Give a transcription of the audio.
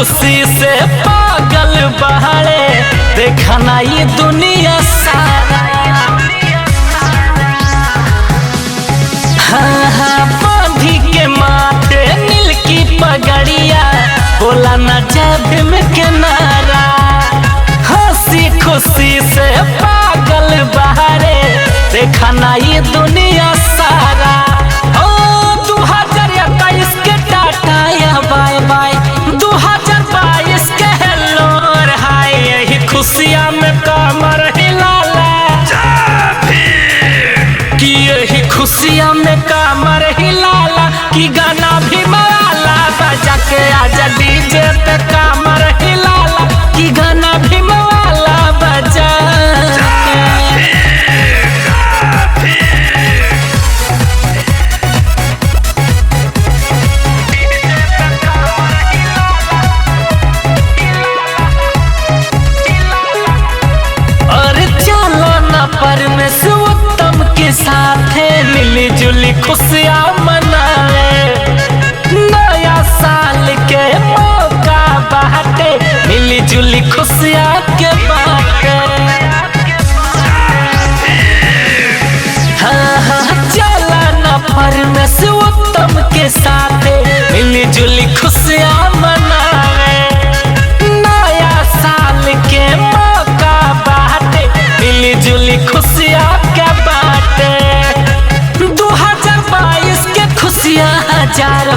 खुशी से पागल बहरे देखा ना ये दुनिया सारा। हाँ हाँ बांधी के माथे नील की पगड़िया बोला ना जब में किनारा। हंसी खुशी से पागल बहरे देखा ना ये दुनिया सारा। ओ 2021 के टाटा या बाय बाय, 2022 के हेलो और हाय। यही खुशियाँ में कमर हिलाला कि यही खुशियाँ में कमर हिलाला कि गाना भी माला बजा के आजा डीजे पे कमर हिलाला कि गाना भी माला बजा परमेश्वर के साथ मिली जुली खुशियाँ मनाए। नया साल के मौका बाटे मिली जुली खुशियाँ के बाटे। हाँ हाँ चला ना परमेश्वर के साथ मिली जुली खुशियाँ मनाए। नया साल के मौका बाटे मिली जुली खुशियाँ के बाटे। 2022 के खुशियाँ हजार